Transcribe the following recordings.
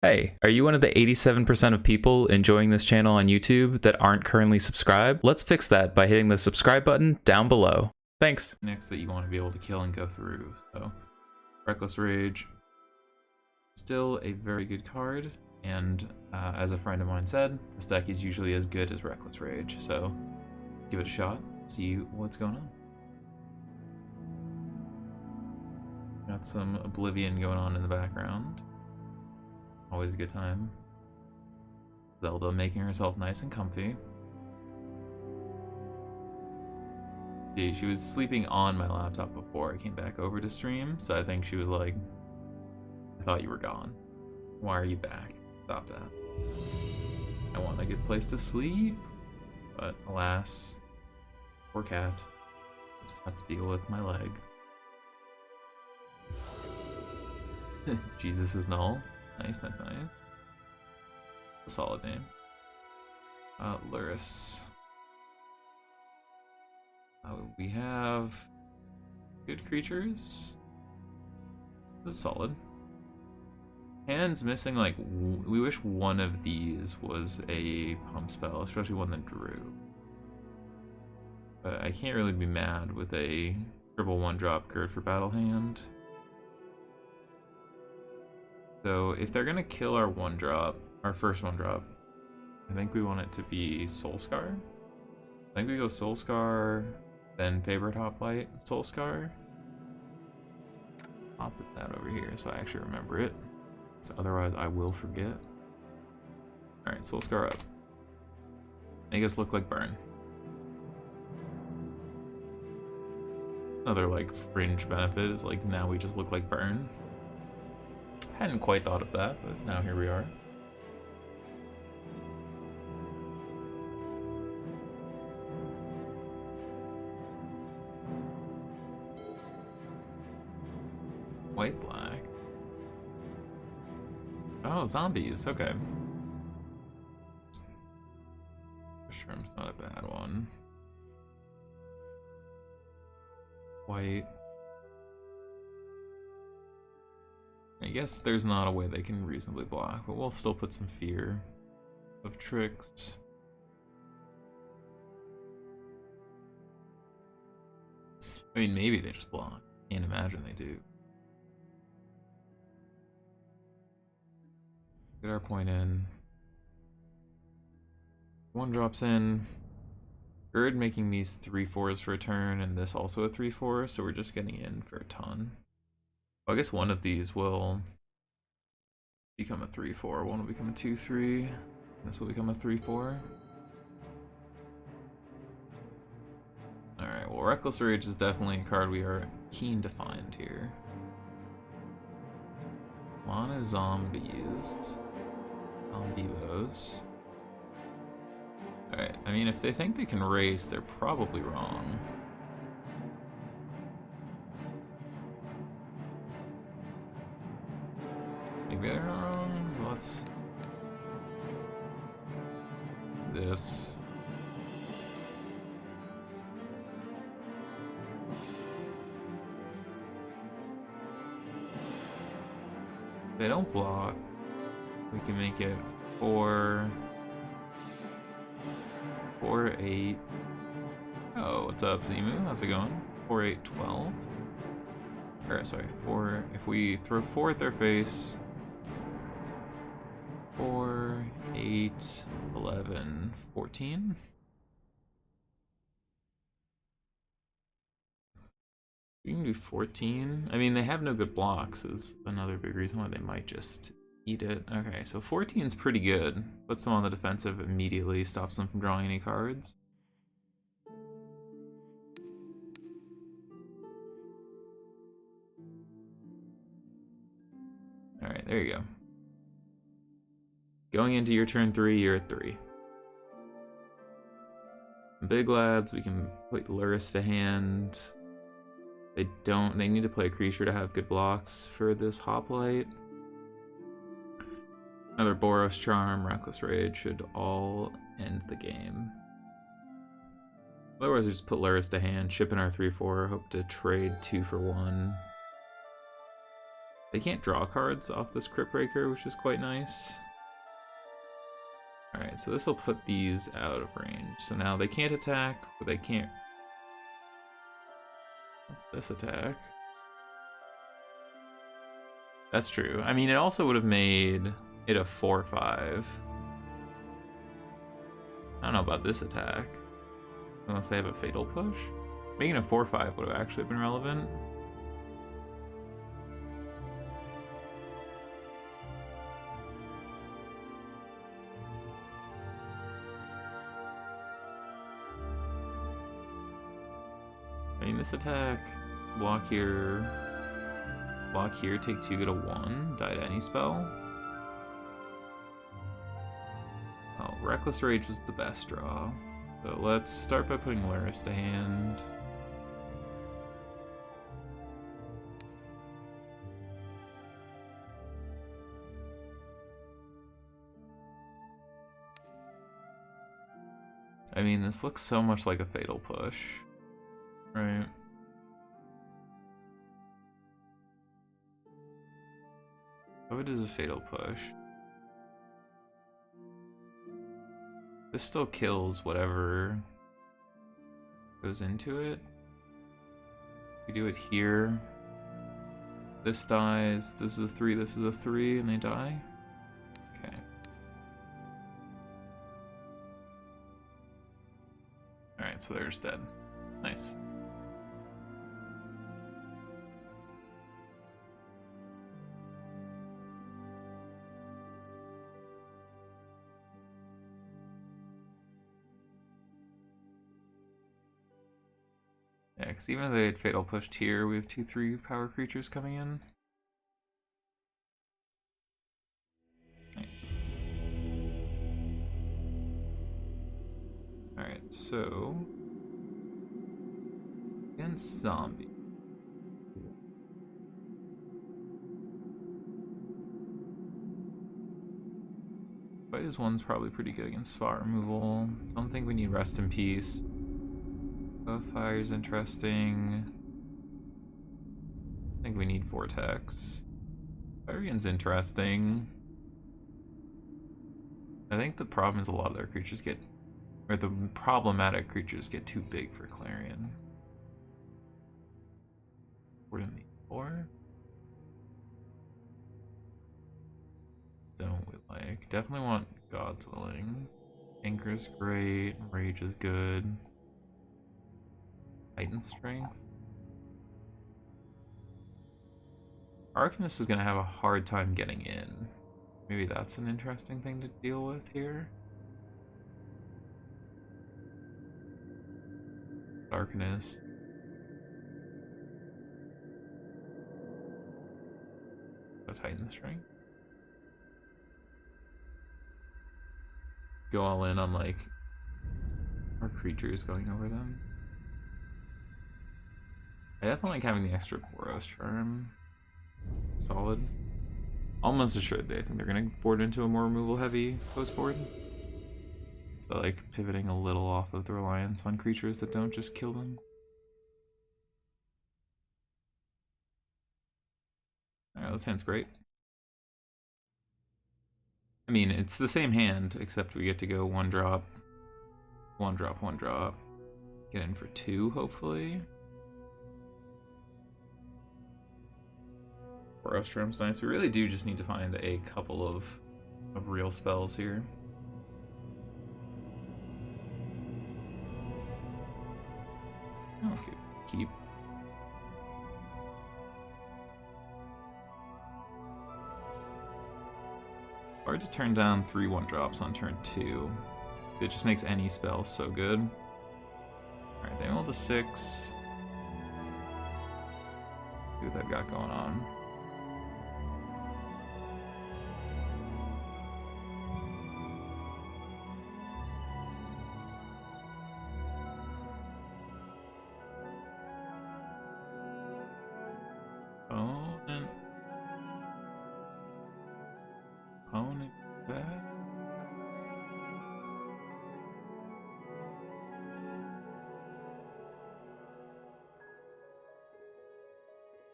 Hey, are you one of the 87% of people enjoying this channel on YouTube that aren't currently subscribed? Let's fix that by hitting the subscribe button down below. Thanks. Next that you want to be able to kill and go through. So, Reckless Rage, still a very good card. And as a friend of mine said, this deck is usually as good as Reckless Rage. So, give it a shot, see what's going on. Got some Oblivion going on in the background. Always a good time. Zelda making herself nice and comfy. Gee, she was sleeping on my laptop before I came back over to stream, so I think she was like, I thought you were gone. Why are you back? Stop that. I want a good place to sleep, but alas, poor cat. I just have to deal with my leg. Jesus is null. Nice, nice, nice. A solid name. Lurrus. We have good creatures. This is solid. Hand's missing, like, we wish one of these was a pump spell, especially one that drew. But I can't really be mad with a triple 1-drop Gird for Battle hand. So if they're gonna kill our 1-drop, our first 1-drop, I think we want it to be Soulscar. I think we go Soulscar, then Favorite Hoplite, Soulscar. Hop is that over here, so I actually remember it. So otherwise I will forget. Alright, Soulscar up. Make us look like Burn. Another like fringe benefit is like now we just look like Burn. Hadn't quite thought of that, but now here we are. White black. Oh, zombies, okay. Shroom's not a bad one. White. I guess there's not a way they can reasonably block, but we'll still put some fear of tricks. I mean, maybe they just block. Can't imagine they do. Get our point in. 1 drops in. Gird making these 3/4s for a turn, and this also a 3/4, so we're just getting in for a ton. Well, I guess one of these will become a 3/4, one will become a 2/3, this will become a 3/4. Alright, well, Reckless Rage is definitely a card we are keen to find here. Mono zombies. Zombievos. Alright, I mean, if they think they can race, they're probably wrong. Maybe they're not wrong. Let's do this. If they don't block, we can make it 4, 8. Oh, what's up, Zimu? How's it going? 4, 8, 12. Or sorry, 4. If we throw 4 at their face. 4, 8, 11, 14. We can do 14. I mean, they have no good blocks is another big reason why they might just eat it. Okay, so 14 is pretty good. Puts them on the defensive immediately, stops them from drawing any cards. Alright, there you go. Going into your turn 3, you're at 3. Big lads, we can put Lurrus to hand. They need to play a creature to have good blocks for this Hoplite. Another Boros Charm, Reckless Rage should all end the game. Otherwise, we just put Lurrus to hand, chip in our 3/4, hope to trade 2 for 1. They can't draw cards off this Crypt Breaker, which is quite nice. Alright, so this will put these out of range. So now they can't attack, but they can't... What's this attack? That's true. I mean, it also would have made it a 4/5. I don't know about this attack. Unless they have a Fatal Push. Making a 4/5 would have actually been relevant. I mean, this attack, block here, take 2, get a 1, die to any spell. Oh, Reckless Rage was the best draw. So let's start by putting Lurrus to hand. I mean, this looks so much like a Fatal Push. Right. How it is a Fatal Push? This still kills whatever goes into it. We do it here. This dies. This is a 3, this is a 3, and they die. Okay. Alright, so they're just dead. Nice. Yeah, because even if they had Fatal Pushed here, we have 2/3 power creatures coming in. Nice. Alright, so... against zombie. Phase 1's probably pretty good against spot removal. Don't think we need Rest in Peace. Fire's interesting. I think we need Vortex. Fireion's interesting. I think the problem is a lot of their creatures get, or the problematic creatures get too big for Clarion. What do we need? 4? Don't we like? Definitely want God's Willing. Anchor's great. Rage is good. Titan Strength. Arcanist is gonna have a hard time getting in. Maybe that's an interesting thing to deal with here. Arcanist. A Titan Strength. Go all in on like our creatures going over them. I definitely like having the extra Boros Charm. Solid. Almost assured I think they're gonna board into a more removal heavy post board. So like pivoting a little off of the reliance on creatures that don't just kill them. Alright, this hand's great. I mean, it's the same hand, except we get to go 1 drop, 1 drop, 1 drop. Get in for 2, hopefully. Boros Charm's nice. We really do just need to find a couple of real spells here. Okay, keep. Hard to turn down 3 1-drops on turn 2. So it just makes any spell so good. Alright, they rolled a 6. See what they've got going on. Opponent back.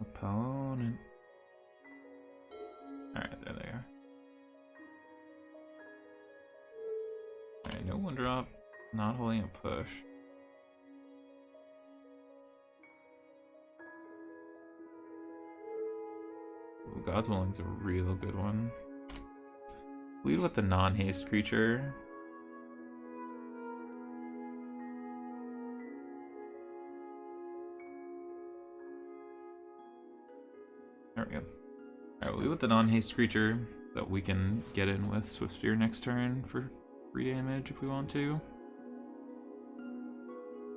Opponent. Alright, no one drop. Not holding a push. Ooh, God's Willing's a real good one. Lead with the non-haste creature. There we go. Alright, we'll lead with the non-haste creature that we can get in with Swift Spear next turn for 3 damage if we want to.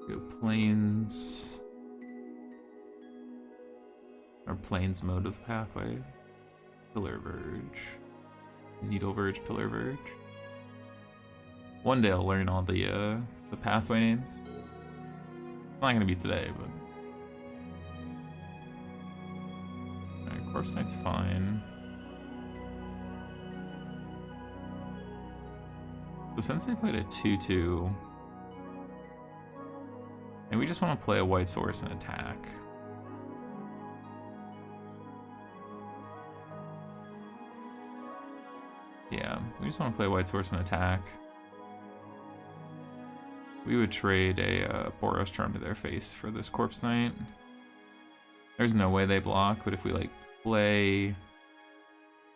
Go Plains. Or Plains mode of the pathway. Pillar Verge. Needle Verge, Pillar Verge. One day I'll learn all the pathway names. Not gonna be today, but alright, Corpse Knight's fine. So since they played a 2/2, and we just want to play a white source and attack. Yeah, we just want to play white source and attack. We would trade a Boros Charm to their face for this Corpse Knight. There's no way they block, but if we like play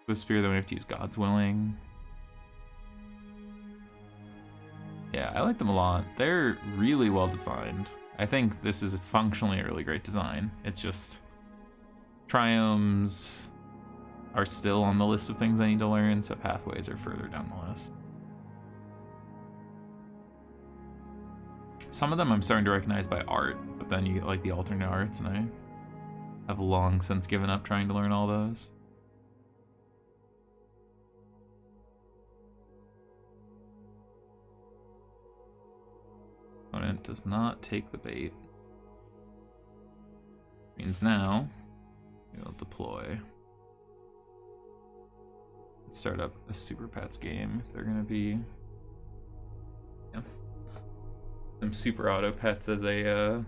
with Spear, then we have to use God's Willing. Yeah, I like them a lot. They're really well designed. I think this is functionally a really great design. It's just Triomes are still on the list of things I need to learn, so pathways are further down the list. Some of them I'm starting to recognize by art, but then you get like the alternate arts, and I have long since given up trying to learn all those. Opponent does not take the bait. Means now we'll deploy. Let's start up a Super Pets game if they're gonna be, yeah, some Super Auto Pets as a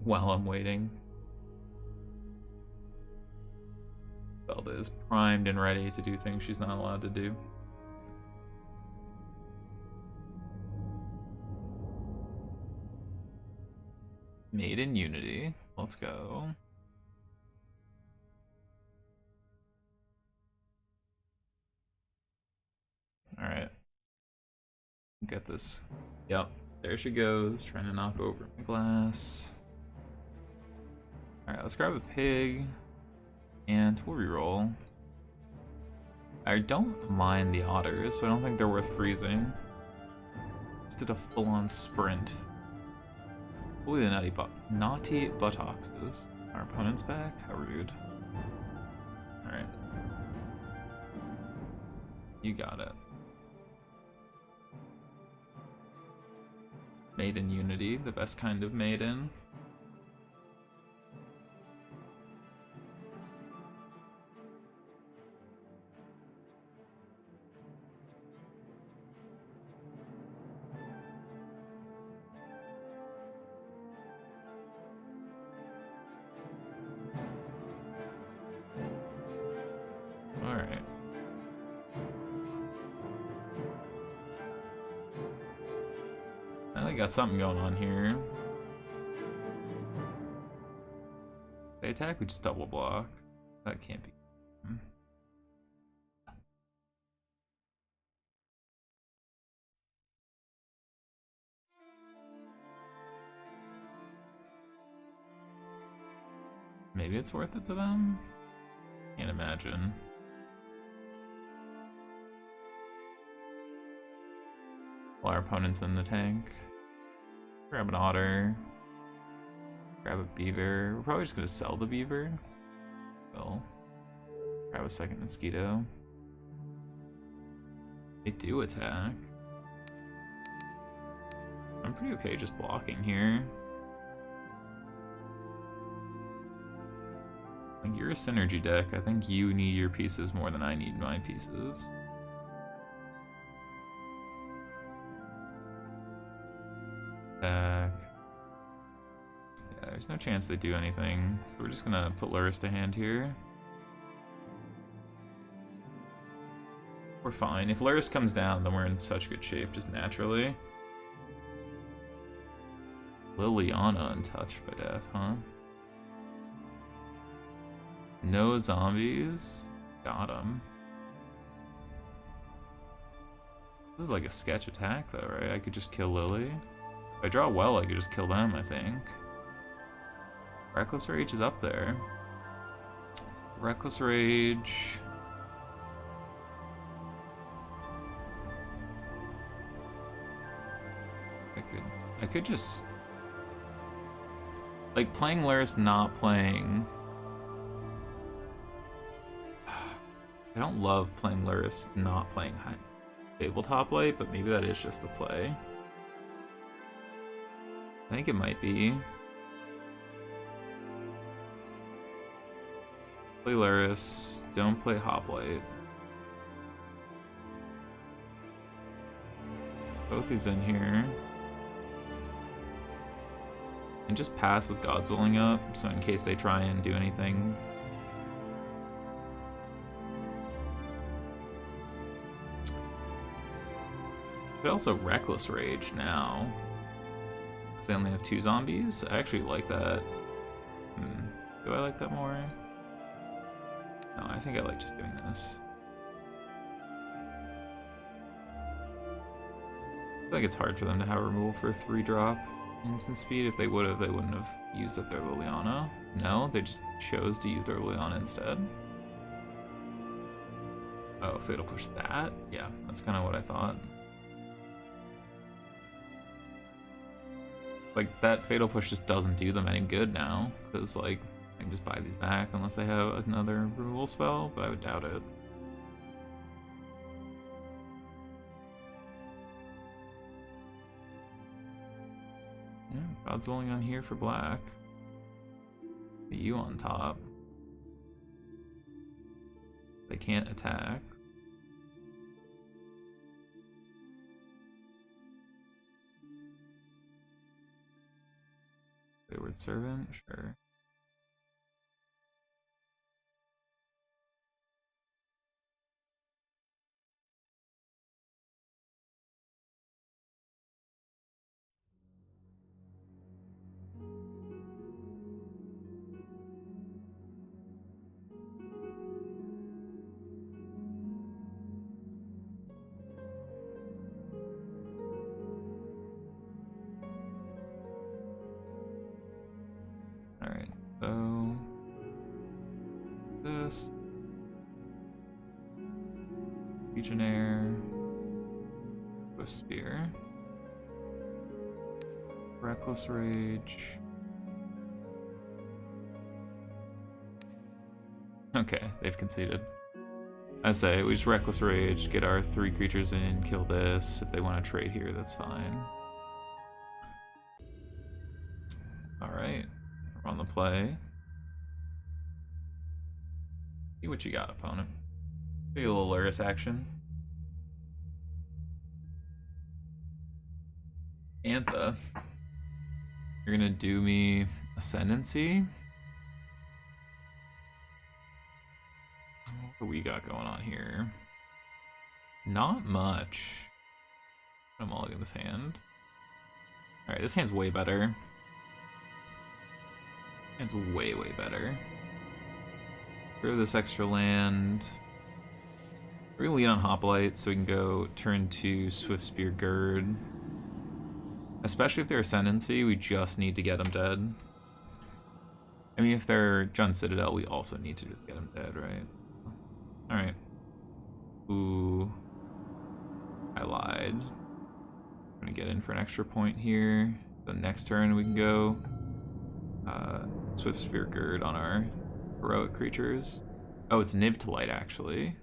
while I'm waiting. Zelda is primed and ready to do things she's not allowed to do. Made in Unity. Let's go. Alright. Get this. Yep. There she goes, trying to knock over my glass. Alright, let's grab a pig. And we'll reroll. I don't mind the otters, but I don't think they're worth freezing. Let's do a full-on sprint. Holy the naughty buttocks. Our opponent's back? How rude. Alright. You got it. Made in Unity, the best kind of maiden. Got something going on here. They attack, we just double block. That can't be. Maybe it's worth it to them? Can't imagine. While our opponent's in the tank. Grab an otter. Grab a beaver. We're probably just gonna sell the beaver. Well, grab a second mosquito. They do attack. I'm pretty okay just blocking here. Like, you're a synergy deck. I think you need your pieces more than I need my pieces. Back. Yeah, there's no chance they do anything, so we're just gonna put Lurrus to hand here. We're fine. If Lurrus comes down, then we're in such good shape, just naturally. Liliana untouched by death, huh? No zombies. Got him. This is like a sketch attack, though, right? I could just kill Lily. If I draw well, I could just kill them, I think. Reckless Rage is up there. Reckless Rage. I could just... Like, playing Lurrus, not playing... I don't love playing Lurrus, not playing tabletop late, but maybe that is just the play. I think it might be. Play Lurrus, don't play Hoplite. Both these in here. And just pass with God's Willing up, so in case they try and do anything. Could also Reckless Rage now. Because they only have 2 zombies. I actually like that. Do I like that more? No, I think I like just doing this. I feel like it's hard for them to have removal for a 3-drop instant speed. If they would have, they wouldn't have used up their Liliana. No, they just chose to use their Liliana instead. Oh, Fatal Push that? Yeah, that's kind of what I thought. Like, that Fatal Push just doesn't do them any good now, because, like, I can just buy these back unless they have another removal spell, but I would doubt it. Yeah, God's Willing on here for black. You on top. They can't attack. Wayward Servant, sure. Alright, so this Legionnaire with Spear, Reckless Rage. Okay, they've conceded. I say we just Reckless Rage, get our 3 creatures in, kill this. If they want to trade here, that's fine. Alright, we're on the play. See what you got, opponent. Maybe a little Lurrus action. Antha, you're gonna do me Ascendancy? What do we got going on here? Not much. I'm all in this hand. Alright, this hand's way better. Hand's way, way better. Throw this extra land. We're gonna lead on Hoplite so we can go turn 2 Swift Spear Gird. Especially if they're Ascendancy, we just need to get them dead. I mean, if they're Jund Citadel, we also need to just get them dead, right? Alright. Ooh. I lied. I'm gonna get in for an extra point here. The next turn we can go Swift Spear Gird on our heroic creatures. Oh, it's Nivtalite actually.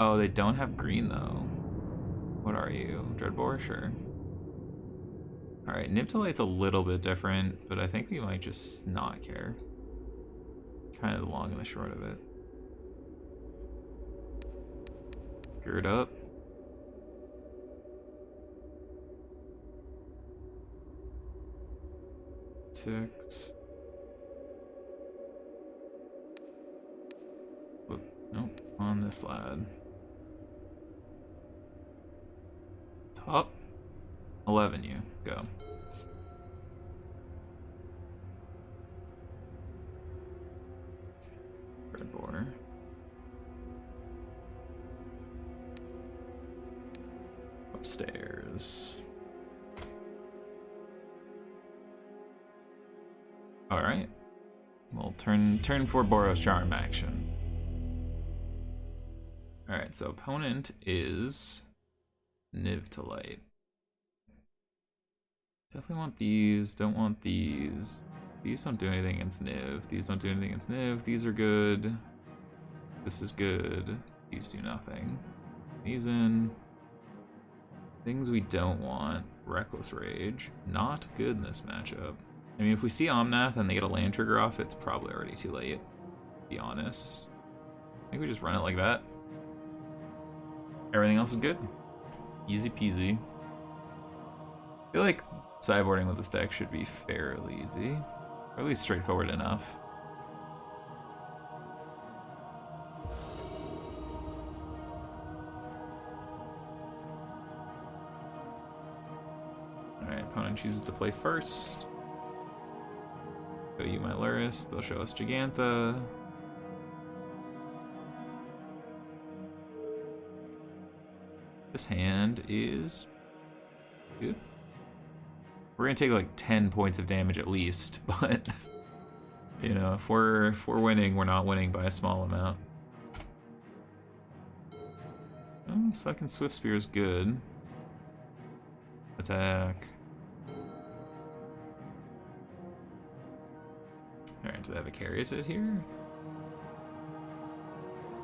Oh, they don't have green though. What are you? Dreadbore? Sure. Alright, Nivtalite's a little bit different, but I think we might just not care. Kind of the long and the short of it. Gird up. Six. Nope. On this lad. Top 11 you. Go. Red border. Upstairs. Alright. We'll turn for Boros Charm action. Alright, so opponent is Niv to light. Definitely want these, don't want these. These don't do anything against Niv. These don't do anything against Niv. These are good. This is good. These do nothing. These in. Things we don't want. Reckless Rage. Not good in this matchup. I mean, if we see Omnath and they get a land trigger off, it's probably already too late, to be honest. I think we just run it like that. Everything else is good. Easy peasy. I feel like sideboarding with this deck should be fairly easy. Or at least straightforward enough. Alright, opponent chooses to play first. Show you my Lurrus, they'll show us Gigantha. This hand is good. We're gonna take like 10 points of damage at least, but you know, if we're winning, we're not winning by a small amount. Oh, second Swift Spear is good. Attack. Alright, do they have a Caryatid here?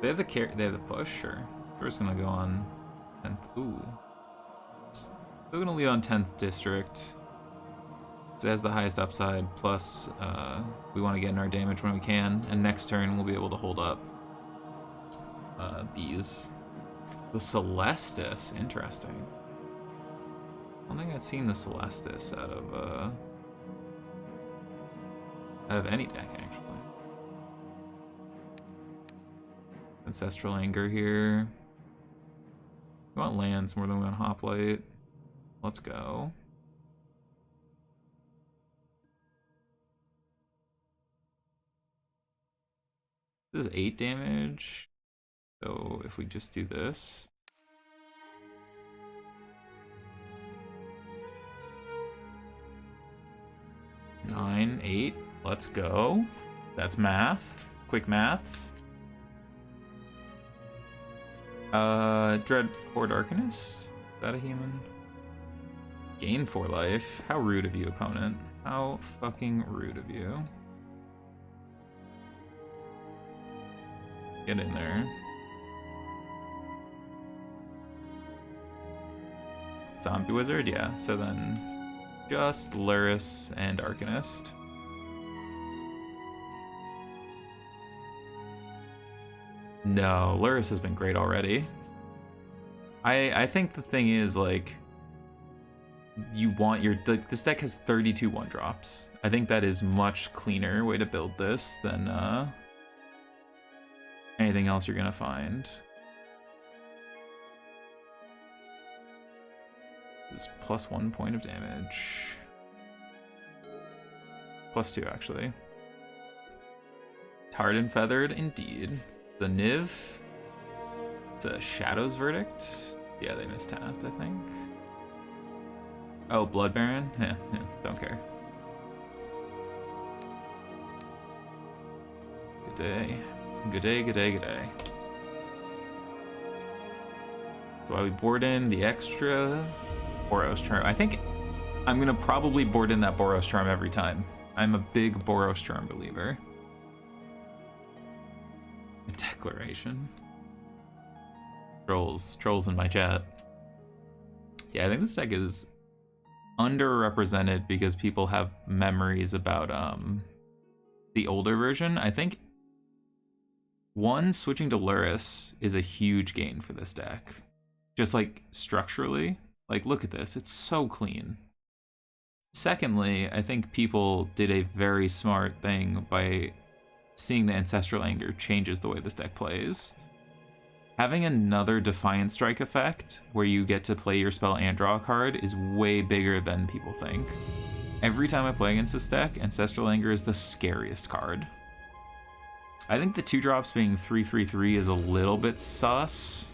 They have the push, sure. We're just gonna go on 10th. Ooh. Still gonna lead on 10th district. It has the highest upside, plus we want to get in our damage when we can, and next turn we'll be able to hold up these. The Celestis, interesting. I don't think I'd seen the Celestis out of any deck, actually. Ancestral Anger here. We want lands more than we want Hoplite. Let's go. This is 8 damage, so if we just do this. Nine, 8, let's go. That's math, quick maths. Dread Horde Arcanist, is that a human? Gain 4 life, how rude of you, opponent. How fucking rude of you. Get in there. Zombie Wizard, yeah. So then just Lurrus and Arcanist. No, Lurrus has been great already. I think the thing is, like, you want your... this deck has 32 1-drops. I think that is much cleaner way to build this than anything else you're gonna find. This is +1 point of damage. +2 actually. Tarred and Feathered, indeed. The Niv. It's a Shadow's Verdict. Yeah, they mistapped, I think. Oh, Blood Baron? Yeah, don't care. Good day. Good day, good day, good day. So I would board in the extra Boros Charm. I think I'm gonna probably board in that Boros Charm every time. I'm a big Boros Charm believer. A declaration. Trolls in my chat. Yeah, I think this deck is underrepresented because people have memories about the older version. I think switching to Lurrus is a huge gain for this deck. Just like structurally, like look at this, it's so clean. Secondly, I think people did a very smart thing by seeing the Ancestral Anger changes the way this deck plays. Having another Defiant Strike effect, where you get to play your spell and draw a card, is way bigger than people think. Every time I play against this deck, Ancestral Anger is the scariest card. I think the 2-drops being 3/3/3 is a little bit sus.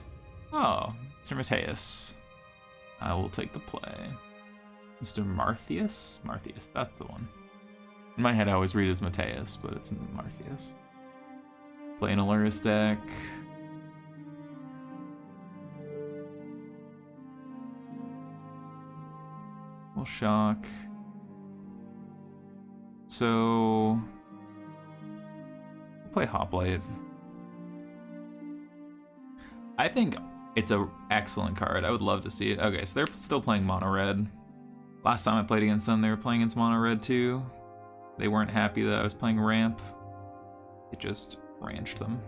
Oh, Mr. Mateus. I will take the play. Mr. Martheus? Martheus, that's the one. In my head, I always read it as Mateus, but it's Martheus. Playing a Lurrus deck. We'll shock. So we'll play Hoplite. I think it's an excellent card. I would love to see it. Okay, so they're still playing mono red. Last time I played against them, they were playing against mono red too. They weren't happy that I was playing ramp. It just ranched them.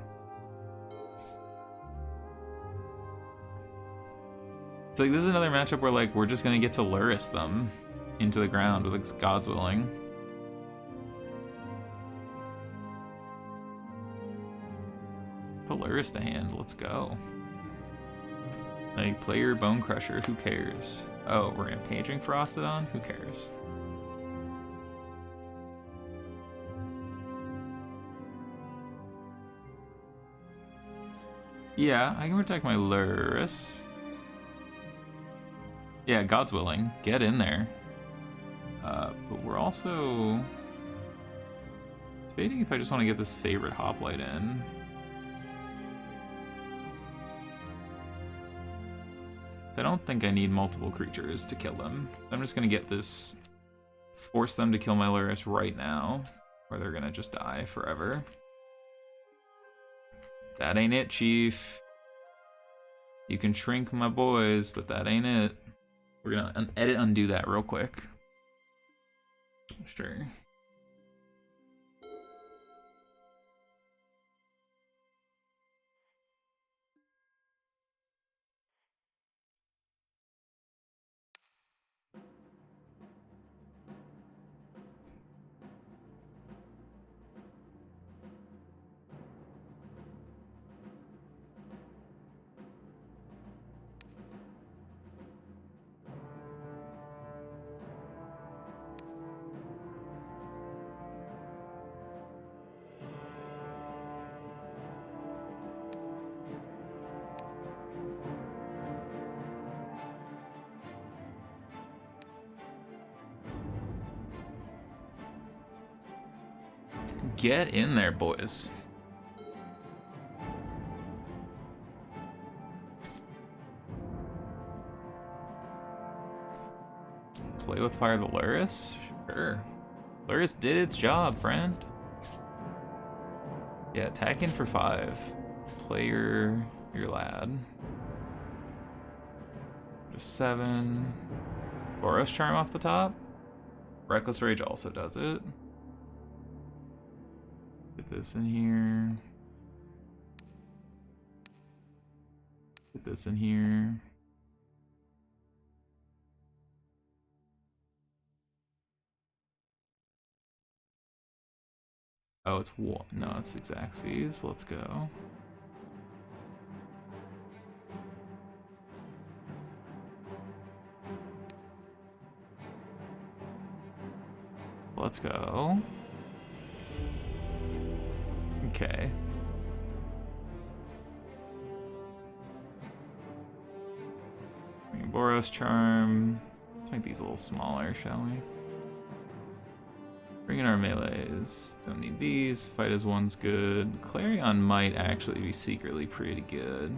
It's like this is another matchup where like we're just gonna get to Lurrus them into the ground with like, God's willing. Put Lurrus to hand, let's go. Like, play your Bone Crusher, who cares? Oh, Rampaging Frostodon? Who cares? Yeah, I can protect my Lurrus. Yeah, God's willing. Get in there. But we're also debating if I just want to get this favorite Hoplite in. I don't think I need multiple creatures to kill them. I'm just gonna get this, force them to kill my Lurrus right now, or they're gonna just die forever. That ain't it, Chief. You can shrink my boys, but that ain't it. We're gonna edit undo that real quick. Sure. Get in there, boys. Play with fire the Lurrus? Sure. Lurrus did its job, friend. Yeah, attack in for 5. Play your lad. Just 7. Boros Charm off the top. Reckless Rage also does it. Get this in here. Get this in here. Oh, it's one. No, it's Xaxes. Let's go. Let's go. Okay. Bring a Boros Charm. Let's make these a little smaller, shall we? Bring in our melees. Don't need these. Fight as one's good. Clarion might actually be secretly pretty good.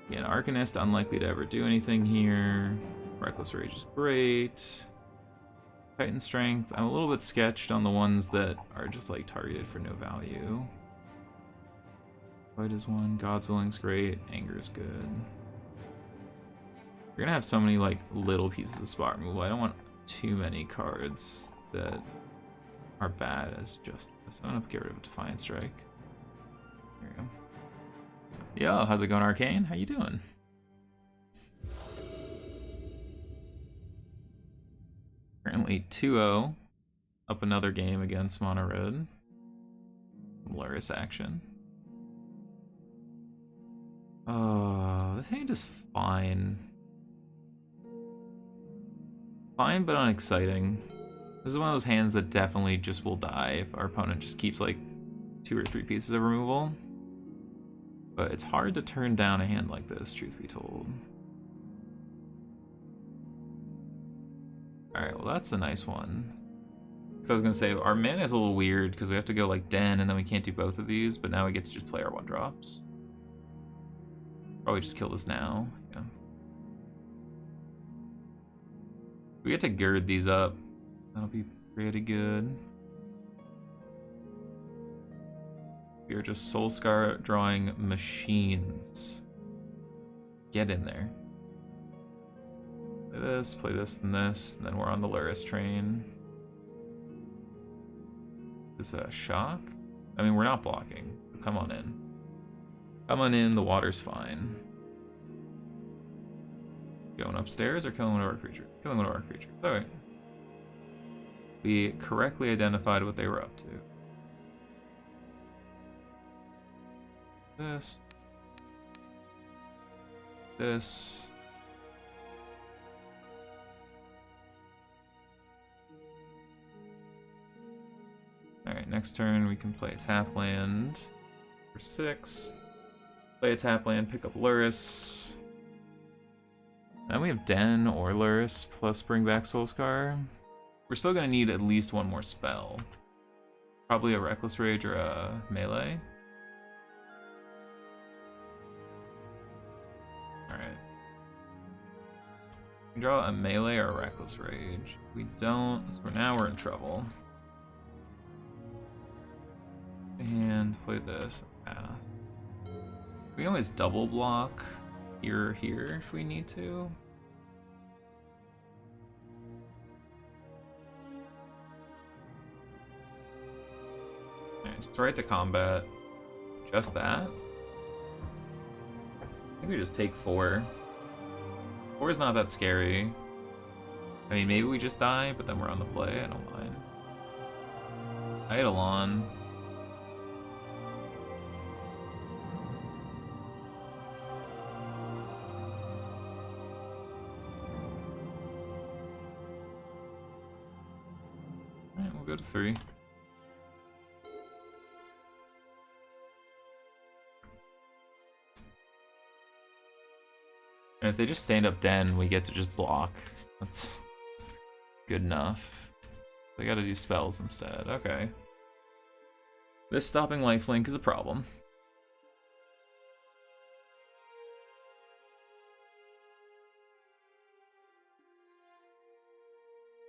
Yeah, an Arcanist, unlikely to ever do anything here. Reckless Rage is great. Titan Strength. I'm a little bit sketched on the ones that are just like targeted for no value. Fight is one. God's Willing's great. Anger is good. You're gonna have so many like little pieces of spot removal. I don't want too many cards that are bad as just this. I'm gonna get rid of a Defiant Strike. There you go. Yo, how's it going, Arcane? How you doing? Currently 2-0. Up another game against Mono Red. Lurrus action. Oh, this hand is fine. Fine, but unexciting. This is one of those hands that definitely just will die if our opponent just keeps like 2 or 3 pieces of removal. But it's hard to turn down a hand like this, truth be told. Alright, well that's a nice one. So I was gonna say, our mana is a little weird because we have to go like Den and then we can't do both of these, but now we get to just play our 1-drops. Probably just kill this now, yeah. We get to gird these up. That'll be pretty good. We are just Soulscar drawing machines. Get in there. Play this, and this, and then we're on the Lurrus train. Is that a shock? I mean, we're not blocking. Come on in. Come on in, the water's fine. Going upstairs or killing one of our creatures? Killing one of our creatures. Alright. We correctly identified what they were up to. This. This. Alright, next turn we can play a tap land for 6. Play a tap land, pick up Lurrus. Now we have Den or Lurrus plus bring back Soulscar. We're still gonna need at least one more spell. Probably a Reckless Rage or a Melee. Alright. We can draw a Melee or a Reckless Rage. If we don't, so now we're in trouble. And play this and pass. We can always double block here or here if we need to. Alright, just right to combat. Just that. I think we just take 4. 4 is not that scary. I mean, maybe we just die, but then we're on the play. I don't mind. Eidolon. Alright, we'll go to 3. And if they just stand up Den, we get to just block. That's good enough. They gotta do spells instead. Okay. This stopping lifelink is a problem.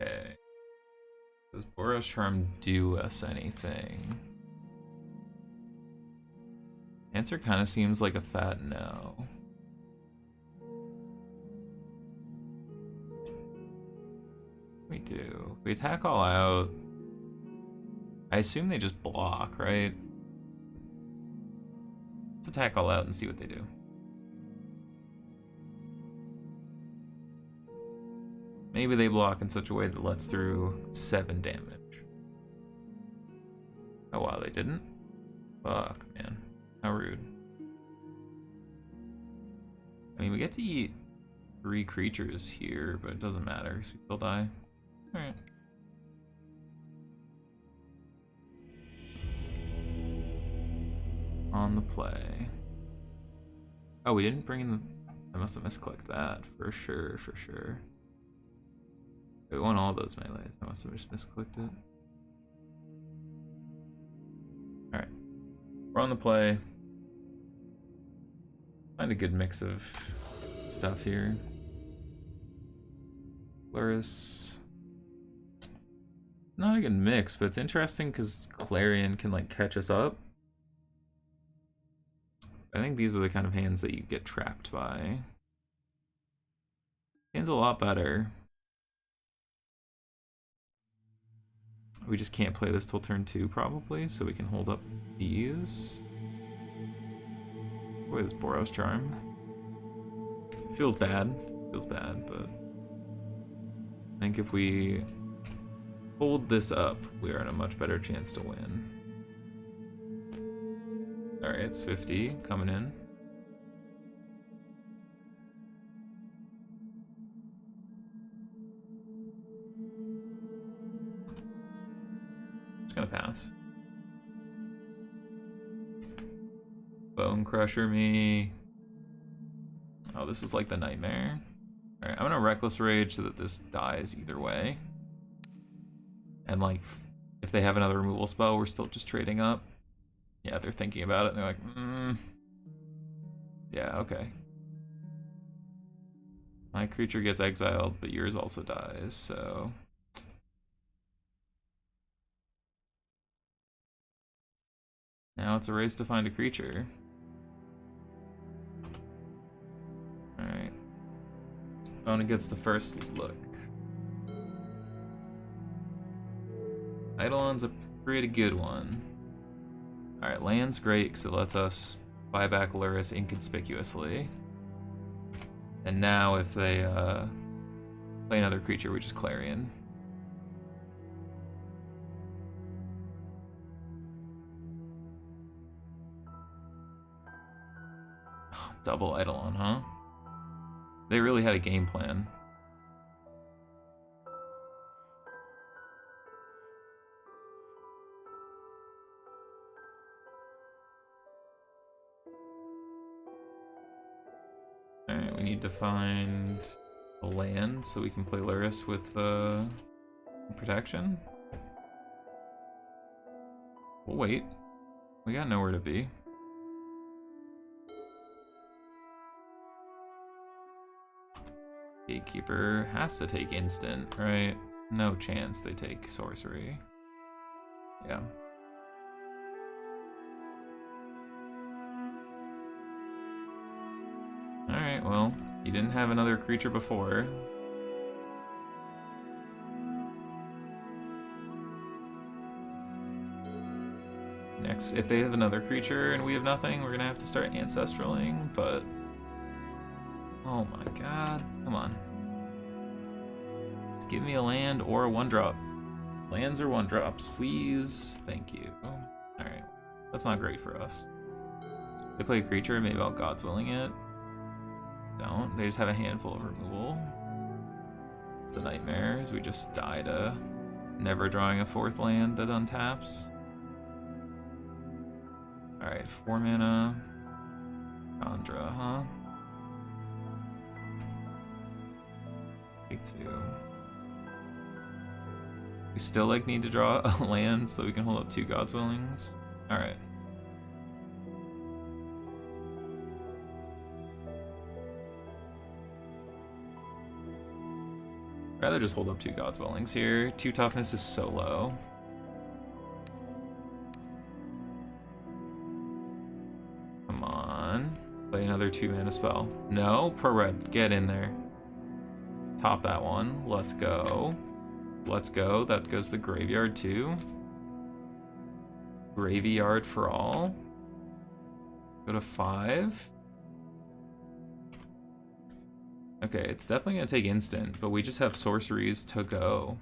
Okay. Does Boros Charm do us anything? Answer kind of seems like a fat no. We do. We attack all out. I assume they just block, right? Let's attack all out and see what they do. Maybe they block in such a way that lets through 7 damage. Oh wow, they didn't? Fuck, man. How rude. I mean, we get to eat 3 creatures here, but it doesn't matter because we still die. Alright. On the play. Oh, we didn't bring in the... I must have misclicked that. For sure, for sure. We won all those melees. I must have just misclicked it. Alright. We're on the play. Find a good mix of stuff here. Lurrus. Not a good mix, but it's interesting because Clarion can like catch us up. I think these are the kind of hands that you get trapped by. Hand's a lot better. We just can't play this till turn 2 probably, so we can hold up these. Boy, this Boros Charm. Feels bad. Feels bad, but I think if we hold this up, we are in a much better chance to win. Alright, it's 50 coming in. gonna pass. Bone Crusher me. Oh, this is like the nightmare. Alright, I'm gonna Reckless Rage so that this dies either way. And like, if they have another removal spell, we're still just trading up. Yeah, they're thinking about it and they're like, yeah, okay. My creature gets exiled, but yours also dies, so... Now it's a race to find a creature. Alright. Opponent gets the first look. Eidolon's a pretty good one. Alright, land's great because it lets us buy back Lurrus inconspicuously. And now if they play another creature, we just Clarion. Double Eidolon, huh? They really had a game plan. Alright, we need to find a land so we can play Lurrus with protection. We'll wait. We got nowhere to be. Gatekeeper has to take instant, right? No chance they take sorcery. Yeah. Alright, well, you didn't have another creature before. Next, if they have another creature and we have nothing, we're gonna have to start ancestraling, but... Oh my god, come on. Just give me a land or a 1-drop. Lands or 1-drops, please. Thank you. Alright, that's not great for us. They play a creature, maybe I'll God's Willing it. Don't. They just have a handful of removal. It's the nightmares. We just die to never drawing a 4th land that untaps. Alright, 4 mana. Chandra, huh? Take 2. We still like need to draw a land so we can hold up 2 God's Willings. Alright. Rather just hold up 2 God's Willings here. 2 toughness is so low. Come on. Play another 2 mana spell. No, pro red, get in there. Top that one. Let's go. Let's go. That goes to the graveyard too. Graveyard for all. Go to 5. Okay, it's definitely gonna take instant, but we just have sorceries to go.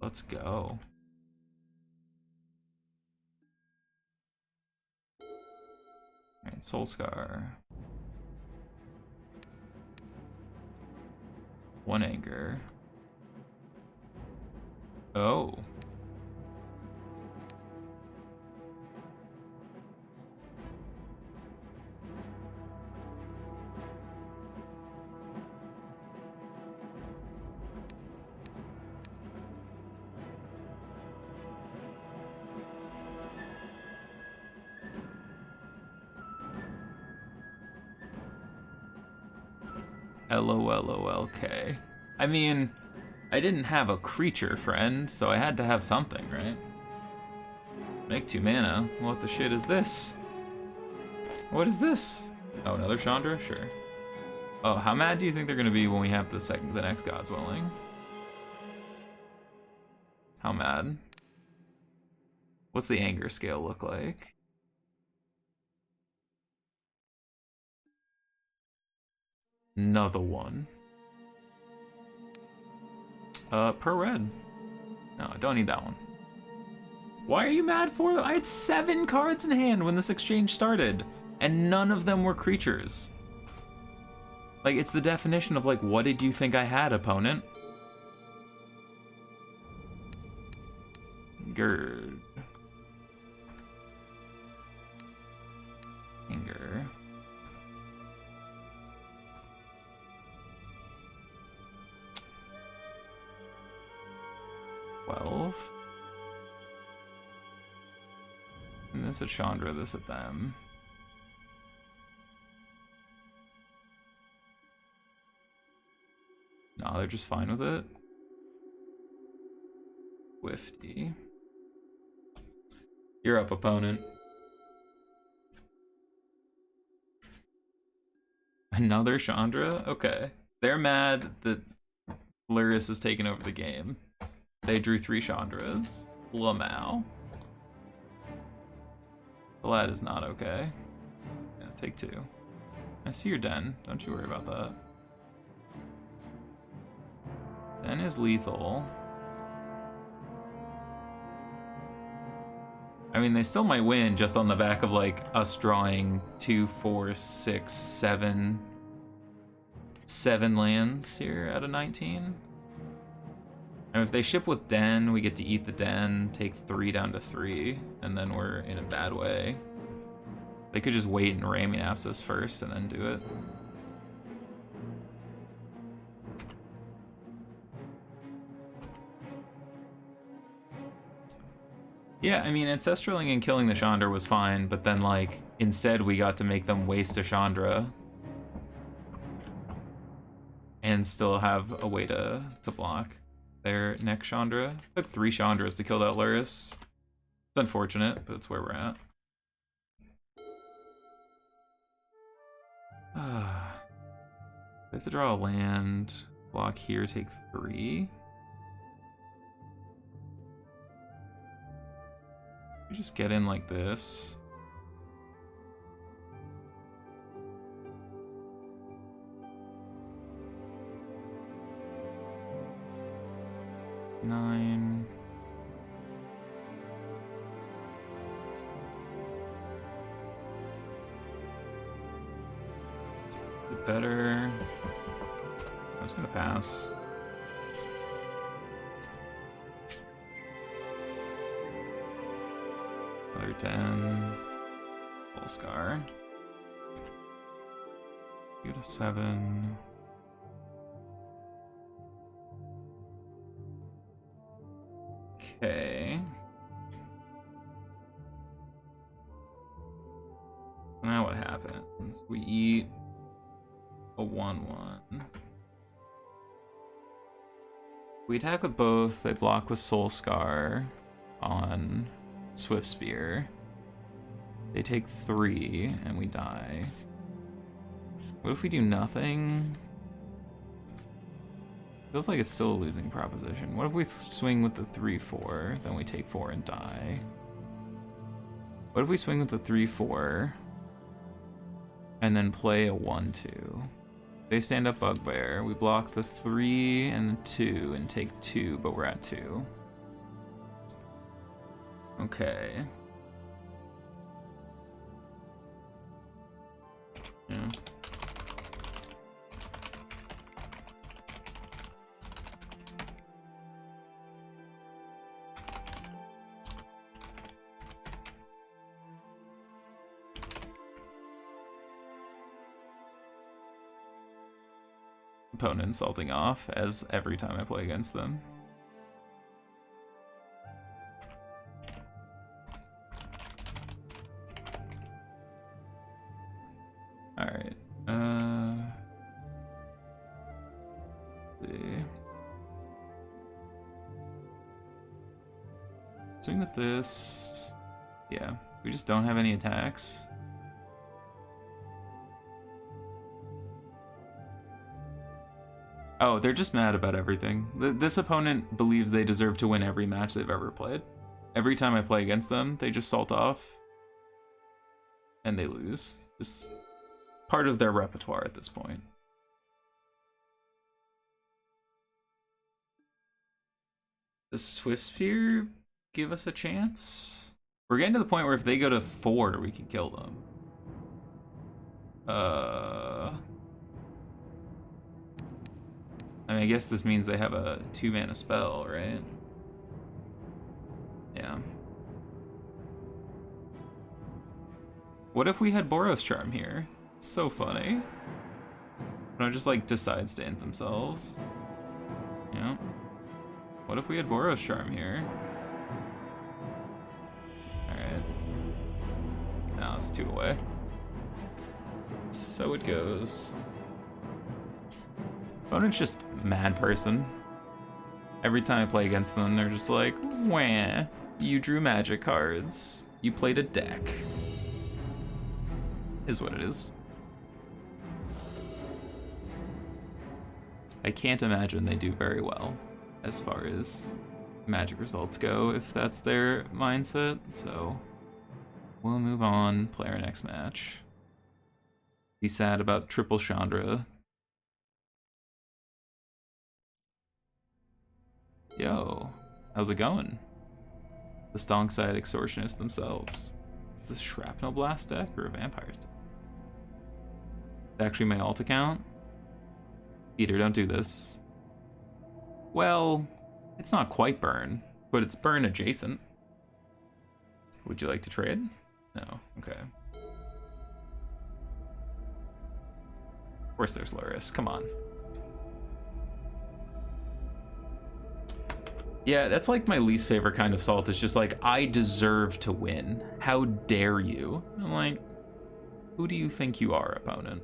Let's go. Alright, Soulscar. 1 anger. Oh. LOLOLK. I mean, I didn't have a creature, friend, so I had to have something, right? Make 2 mana. What the shit is this? What is this? Oh, another Chandra? Sure. Oh, how mad do you think they're gonna be when we have the next God's Willing? How mad? What's the anger scale look like? Another one. Per red. No, I don't need that one. Why are you mad for them? I had 7 cards in hand when this exchange started, and none of them were creatures. Like, it's the definition of, like, what did you think I had, opponent? Gird. Anger. And this at Chandra, this at them. No, they're just fine with it. 50. You're up, opponent. Another Chandra? Okay. They're mad that Lurrus has taken over the game. They drew 3 Chandras. Lamau. Well, that is not okay. Yeah, take 2. I see your den. Don't you worry about that. Den is lethal. I mean, they still might win just on the back of like us drawing 2, 4, 6, 7 lands here out of 19. And if they ship with Den, we get to eat the Den, take 3 down to 3, and then we're in a bad way. They could just wait and Ramming Apsis first and then do it. Yeah, I mean, Ancestraling and killing the Chandra was fine, but then, like, instead we got to make them waste a Chandra. And still have a way to block their next Chandra. Took 3 Chandras to kill that Lurrus. It's unfortunate, but it's where we're at. We have to draw a land, block here, take 3. We just get in like this. Nine. Better. I was gonna pass. Another 10. Full scar. Go to 7. Okay. Now what happens? We eat a 1/1. We attack with both. They block with Soul Scar on Swift Spear. They take 3 and we die. What if we do nothing? Feels like it's still a losing proposition. What if we swing with the 3/4, then we take 4 and die? What if we swing with the 3/4 and then play a 1/2? They stand up Bugbear. We block the 3 and the 2 and take 2, but we're at 2. Okay. Yeah. Opponent salting off, as every time I play against them. Alright, see. Swing with this. Yeah, we just don't have any attacks. Oh, they're just mad about everything. This opponent believes they deserve to win every match they've ever played. Every time I play against them, they just salt off. And they lose. Just part of their repertoire at this point. Does Swift Spear give us a chance? We're getting to the point where if they go to 4, we can kill them. I mean, I guess this means they have a 2-mana spell, right? Yeah. What if we had Boros Charm here? It's so funny. No, just like decides to end themselves. Yeah. What if we had Boros Charm here? Alright. Now it's 2 away. So it goes. Opponent's just mad person. Every time I play against them, they're just like, wah, you drew magic cards. You played a deck. Is what it is. I can't imagine they do very well as far as magic results go if that's their mindset, so we'll move on, play our next match. Be sad about triple Chandra. Yo, how's it going? The Stonkside Extortionists themselves. Is this Shrapnel Blast deck or a Vampires deck? Actually my alt account? Peter, don't do this. Well, it's not quite burn, but it's burn adjacent. Would you like to trade? No, okay. Of course there's Lurrus, come on. Yeah, that's like my least favorite kind of salt. It's just like, I deserve to win. How dare you? I'm like, who do you think you are, opponent?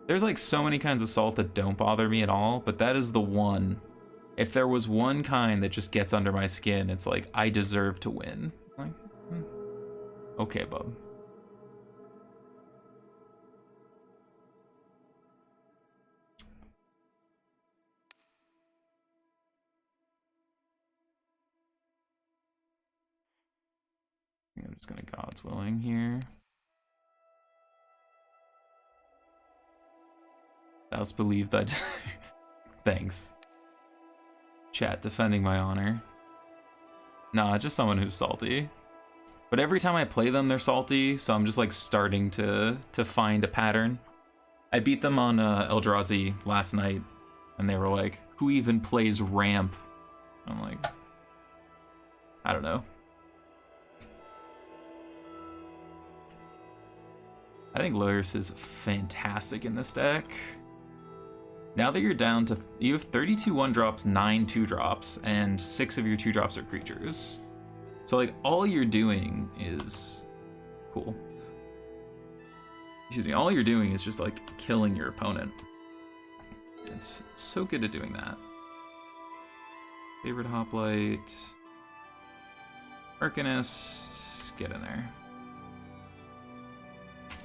There's like so many kinds of salt that don't bother me at all, but that is the one. If there was one kind that just gets under my skin, it's like, I deserve to win. Like, okay, bub. I'm just gonna God's Willing here. Thou's believe that. Thanks. Chat defending my honor. Nah, just someone who's salty. But every time I play them, they're salty, so I'm just like starting to find a pattern. I beat them on Eldrazi last night, and they were like, who even plays ramp? I'm like, I don't know. I think Lurrus is fantastic in this deck. Now that you're down to, you have 32 1-drops, 9 2-drops, and 6 of your 2-drops are creatures. So like all you're doing is, cool. Excuse me, all you're doing is just like killing your opponent. It's so good at doing that. Favorite Hoplite. Arcanist, get in there.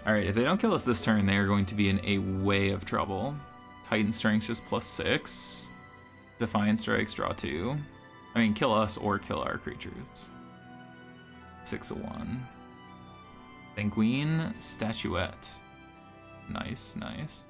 Alright, if they don't kill us this turn, they are going to be in a way of trouble. Titan Strength just +6. Defiant Strikes, draw 2. I mean, kill us or kill our creatures. 6 of 1. Penguin, Statuette. Nice, nice.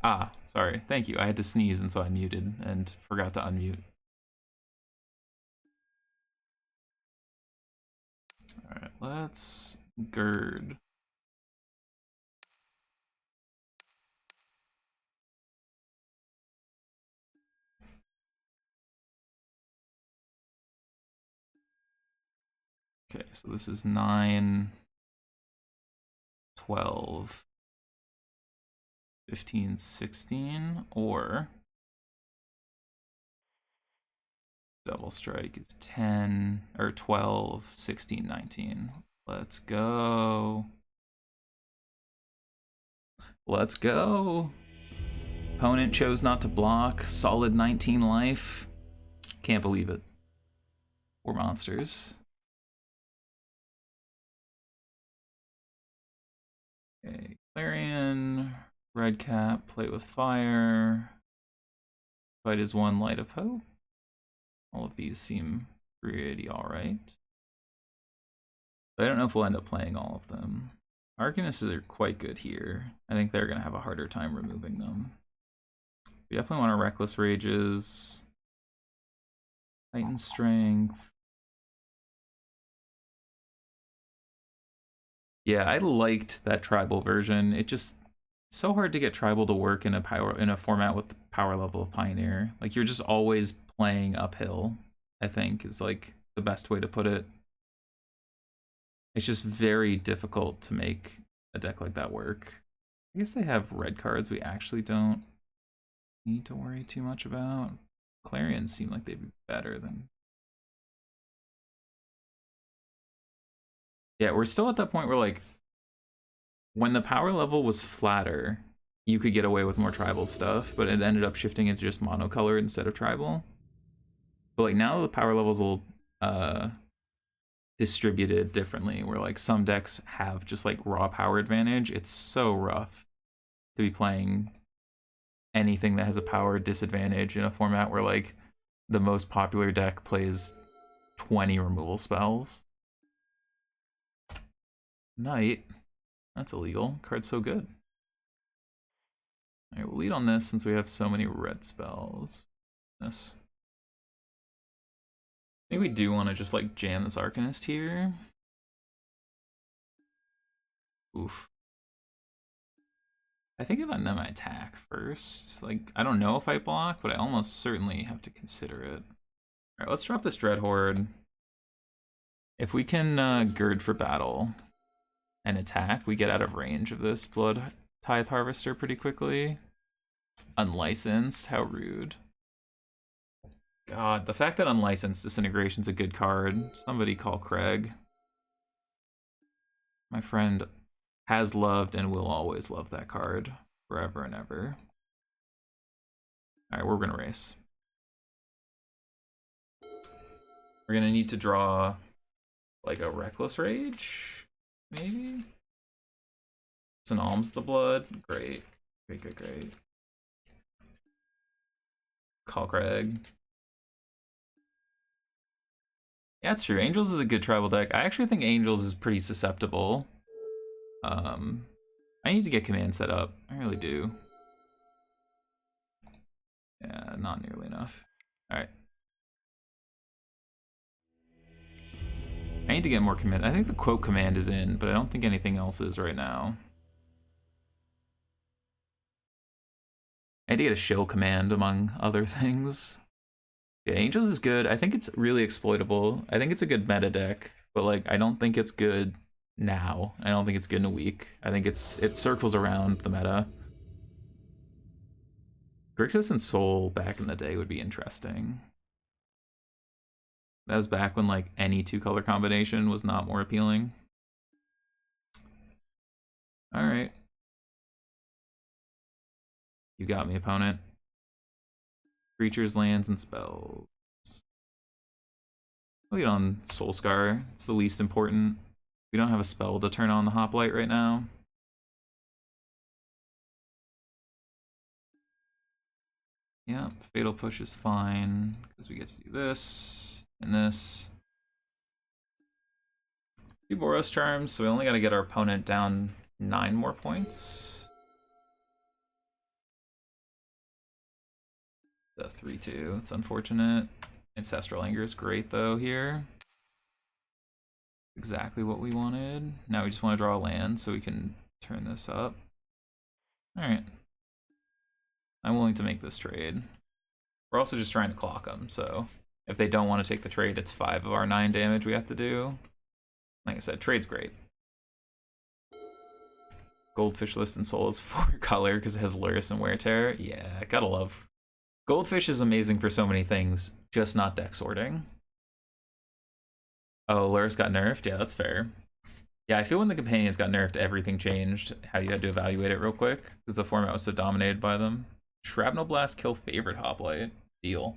Ah, sorry. Thank you. I had to sneeze and so I muted and forgot to unmute. Alright, let's gird. Okay, so this is 9, 12. 15, 16, or double strike is 10 or 12, 16, 19. Let's go. Let's go. Opponent chose not to block. Solid 19 life. Can't believe it. 4 monsters. Okay, Clarion, Red Cap, Play with Fire. Fight is 1, Light of Hope. All of these seem pretty alright. I don't know if we'll end up playing all of them. Arcanists are quite good here. I think they're going to have a harder time removing them. We definitely want our Reckless Rages. Titan Strength. Yeah, I liked that tribal version. It's so hard to get tribal to work in a format with the power level of Pioneer. Like, you're just always playing uphill, I think, is like the best way to put it. It's just very difficult to make a deck like that work. I guess they have red cards we actually don't need to worry too much about. Clarions seem like they'd be better than... Yeah, we're still at that point where, like, when the power level was flatter, you could get away with more tribal stuff, but it ended up shifting into just monocolor instead of tribal. But, like, now the power level's a little distributed differently, where, like, some decks have just, like, raw power advantage. It's so rough to be playing anything that has a power disadvantage in a format where, like, the most popular deck plays 20 removal spells. Knight. That's illegal. Card's so good. Alright, we'll lead on this since we have so many red spells. This. I think we do want to just, like, jam this Arcanist here. Oof. I think if I them I attack first. Like, I don't know if I block, but I almost certainly have to consider it. Alright, let's drop this Dread Horde. If we can gird for battle and attack, we get out of range of this Blood Tithe Harvester pretty quickly. Unlicensed, how rude. God, the fact that Unlicensed Disintegration's a good card. Somebody call Craig. My friend has loved and will always love that card forever and ever. Alright, we're gonna race. We're gonna need to draw like a Reckless Rage, maybe? It's an Alms the Blood. Great. Great, great, great. Call Craig. Yeah, it's true. Angels is a good tribal deck. I actually think Angels is pretty susceptible. I need to get command set up. I really do. Yeah, not nearly enough. Alright. I need to get more command. I think the quote command is in, but I don't think anything else is right now. I need to get a show command, among other things. Yeah, Angels is good. I think it's really exploitable. I think it's a good meta deck, but like I don't think it's good now. I don't think it's good in a week. I think it circles around the meta. Grixis and Soul back in the day would be interesting. That was back when like any 2-color combination was not more appealing. Alright. You got me, opponent. Creatures, lands, and spells. I'll lead on Soulscar. It's the least important. We don't have a spell to turn on the Hoplite right now. Yeah, Fatal Push is fine, because we get to do this, and this. 2 Boros Charms, so we only gotta get our opponent down 9 more points. The 3-2, it's unfortunate. Ancestral Anger is great though here. Exactly what we wanted. Now we just want to draw a land so we can turn this up. Alright. I'm willing to make this trade. We're also just trying to clock them, so if they don't want to take the trade, it's 5 of our 9 damage we have to do. Like I said, trade's great. Goldfish list in Soul is 4 color because it has Lurrus and Wear Tear. Yeah, gotta love. Goldfish is amazing for so many things, just not deck sorting. Oh, Lurrus got nerfed? Yeah, that's fair. Yeah, I feel when the companions got nerfed, everything changed. How you had to evaluate it real quick because the format was so dominated by them. Shrapnel Blast kill favorite Hoplite. Deal.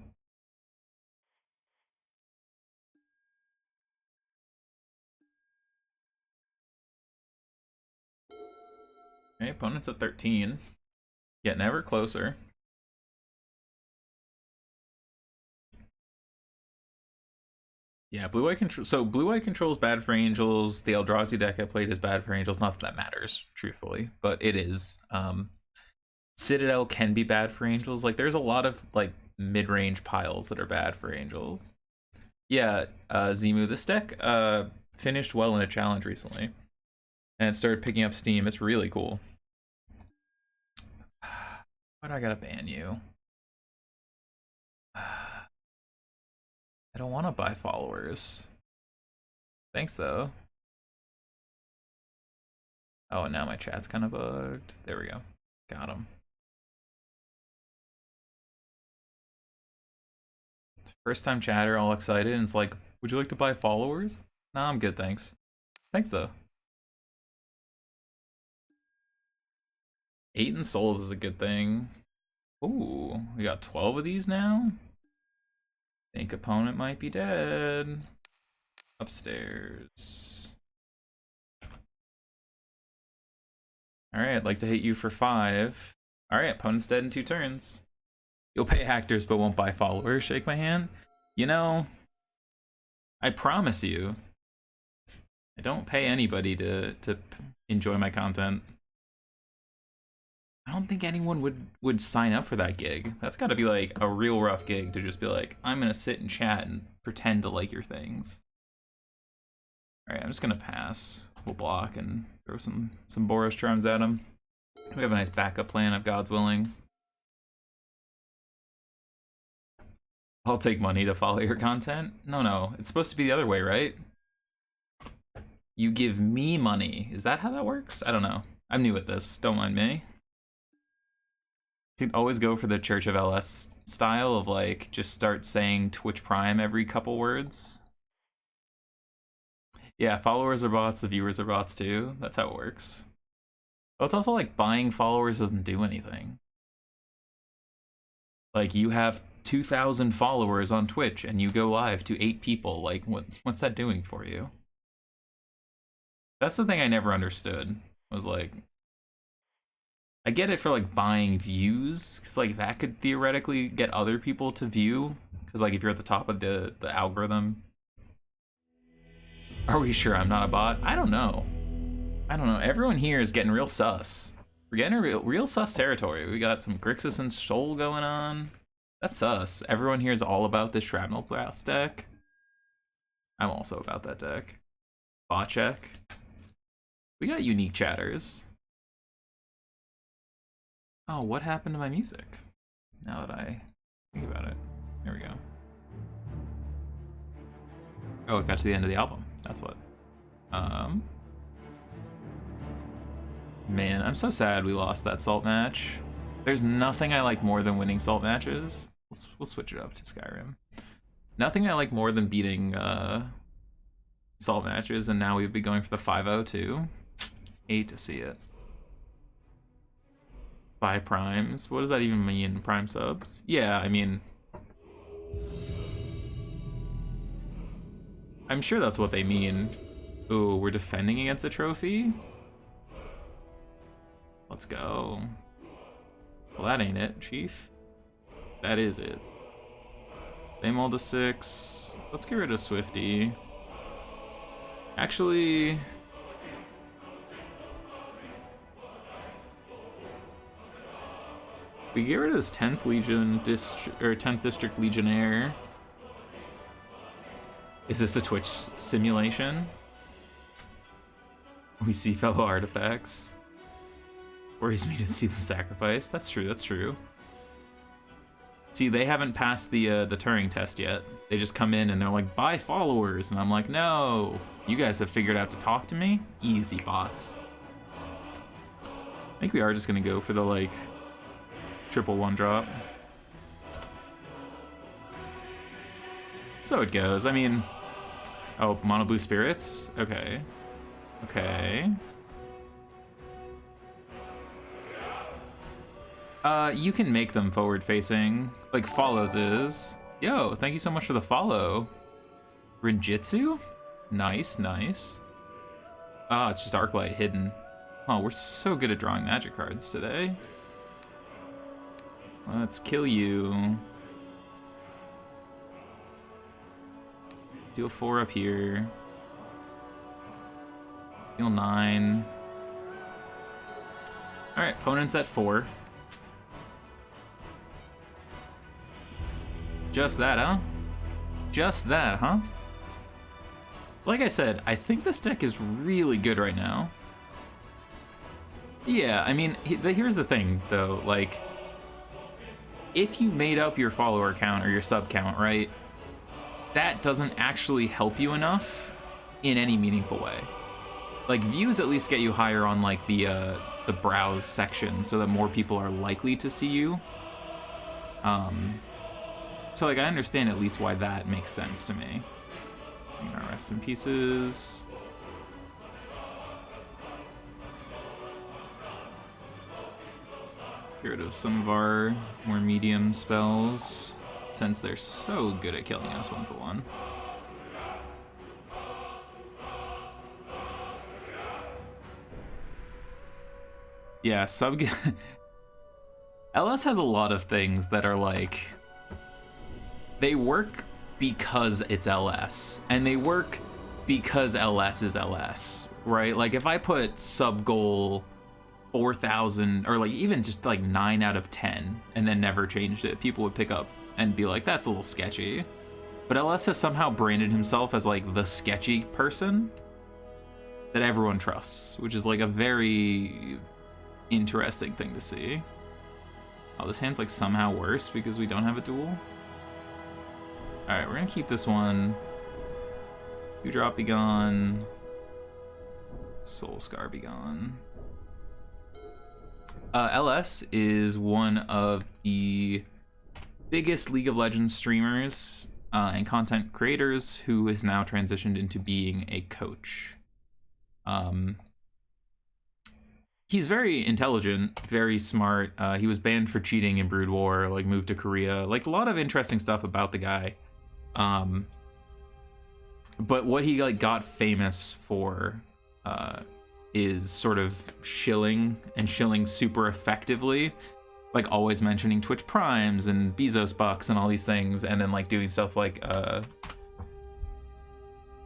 Okay, opponent's at 13. Getting ever closer. Yeah, blue-white control. So blue-white control is bad for Angels. The Eldrazi deck I played is bad for Angels. Not that that matters, truthfully, but it is. Citadel can be bad for Angels. Like, there's a lot of like mid-range piles that are bad for Angels. Yeah, Zimu, this deck finished well in a challenge recently, and it started picking up steam. It's really cool. Why do I gotta ban you? I don't want to buy followers. Thanks, though. Oh, and now my chat's kind of bugged. There we go. Got him. First time chatter, all excited, and it's like, would you like to buy followers? Nah, I'm good, thanks. Thanks, though. 8 in souls is a good thing. Ooh, we got 12 of these now? Think opponent might be dead. Upstairs. Alright, I'd like to hit you for 5. Alright, opponent's dead in 2 turns. You'll pay actors but won't buy followers. Shake my hand. You know, I promise you, I don't pay anybody to enjoy my content. I don't think anyone would sign up for that gig. That's got to be like a real rough gig to just be like, I'm gonna sit and chat and pretend to like your things. All right, I'm just gonna pass. We'll block and throw some Boros charms at him. We have a nice backup plan if God's willing. I'll take money to follow your content. No, it's supposed to be the other way, right? You give me money. Is that how that works? I don't know. I'm new at this. Don't mind me. You can always go for the Church of LS style of like just start saying Twitch Prime every couple words. Yeah, followers are bots, the viewers are bots too. That's how it works. But it's also like buying followers doesn't do anything. Like you have 2,000 followers on Twitch and you go live to 8 people. Like what's that doing for you? That's the thing I never understood. Was like, I get it for like buying views, because like that could theoretically get other people to view, because like if you're at the top of the algorithm. Are we sure I'm not a bot? I don't know. Everyone here is getting real sus. We're getting a real sus territory. We got some Grixis and Soul going on. That's sus. Everyone here is all about this Shrapnel Blast deck. I'm also about that deck. Bot check. We got unique chatters. Oh, what happened to my music? Now that I think about it. There we go. Oh, it got to the end of the album. That's what. Man, I'm so sad we lost that salt match. There's nothing I like more than winning salt matches. We'll switch it up to Skyrim. Nothing I like more than beating salt matches, and now we'd be going for the 5-0 too. Hate to see it. 5 primes. What does that even mean, prime subs? Yeah, I mean, I'm sure that's what they mean. Ooh, we're defending against a trophy? Let's go. Well, that ain't it, Chief. That is it. They mold to 6. Let's get rid of Swifty. Actually, we get rid of this 10th Legion or 10th District Legionnaire. Is this a Twitch simulation? We see fellow artifacts. Worries me to see them sacrificed. That's true, that's true. See, they haven't passed the Turing test yet. They just come in and they're like, buy followers. And I'm like, no. You guys have figured out to talk to me? Easy, bots. I think we are just gonna go for the, like, triple 1-drop. So it goes. I mean... Oh, mono blue spirits? Okay. Okay. You can make them forward-facing. Like, follows is. Yo, thank you so much for the follow. Renjitsu? Nice, nice. Ah, it's just Arclight hidden. Oh, we're so good at drawing magic cards today. Let's kill you. Deal 4 up here. Deal 9. Alright, opponent's at 4. Just that, huh? Just that, huh? Like I said, I think this deck is really good right now. Yeah, I mean, here's the thing, though. Like, if you made up your follower count or your sub count, right, that doesn't actually help you enough in any meaningful way. Like, views at least get you higher on, like, the browse section so that more people are likely to see you. So, like, I understand at least why that makes sense to me. I'm gonna rest in pieces. Get rid of some of our more medium spells, since they're so good at killing us 1-for-1. Yeah, LS has a lot of things that are like... They work because it's LS, and they work because LS is LS, right? Like, if I put sub-goal 4,000, or like even just like 9 out of 10, and then never changed it, people would pick up and be like, that's a little sketchy. But LS has somehow branded himself as like the sketchy person that everyone trusts, which is like a very interesting thing to see. Oh, this hand's like somehow worse because we don't have a duel. Alright, we're gonna keep this one. 2-drop be gone. Soul Scar be gone. LS is one of the biggest League of Legends streamers and content creators who has now transitioned into being a coach. He's very intelligent, very smart. He was banned for cheating in Brood War, like moved to Korea. Like, a lot of interesting stuff about the guy. But what he like got famous for is sort of shilling, and shilling super effectively. Like, always mentioning Twitch Primes and Bezos Bucks and all these things, and then like doing stuff like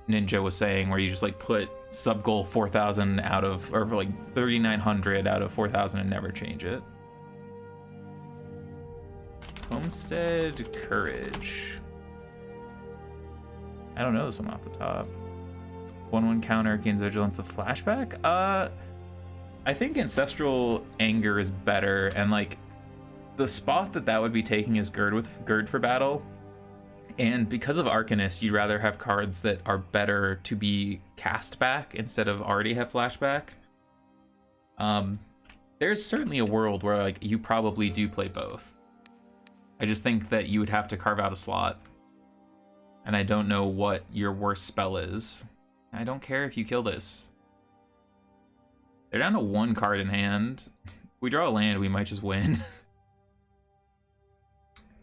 Ninja was saying, where you just like put sub goal 4,000 out of, or like 3,900 out of 4,000 and never change it. Homestead Courage. I don't know this one off the top. 1/1 counter gains vigilance of flashback. I think Ancestral Anger is better, and like the spot that would be taking is Gird for battle. And because of Arcanist, you'd rather have cards that are better to be cast back instead of already have flashback. There's certainly a world where like you probably do play both. I just think that you would have to carve out a slot. And I don't know what your worst spell is. I don't care if you kill this. They're down to 1 card in hand. If we draw a land, we might just win.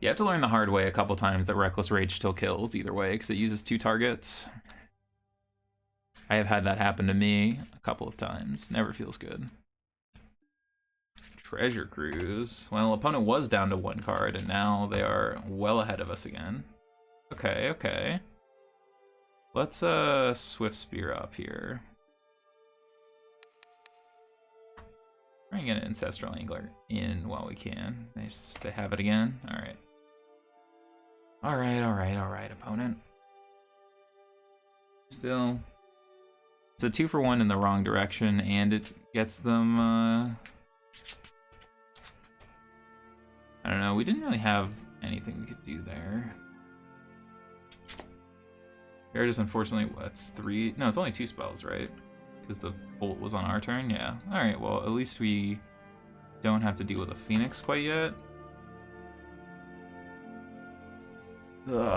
You have to learn the hard way a couple times that Reckless Rage still kills either way, because it uses 2 targets. I have had that happen to me a couple of times. Never feels good. Treasure Cruise. Well, opponent was down to 1 card, and now they are well ahead of us again. Okay, okay. Let's Swift Spear up here. Try and get an Ancestral Angler in while we can. They have it again. Alright. Alright, opponent. Still. It's a 2-for-1 in the wrong direction, and it gets them, I don't know, we didn't really have anything we could do there. They're just unfortunately, what's 3? No, it's only 2 spells, right? Because the bolt was on our turn? Yeah. Alright, well, at least we don't have to deal with a Phoenix quite yet.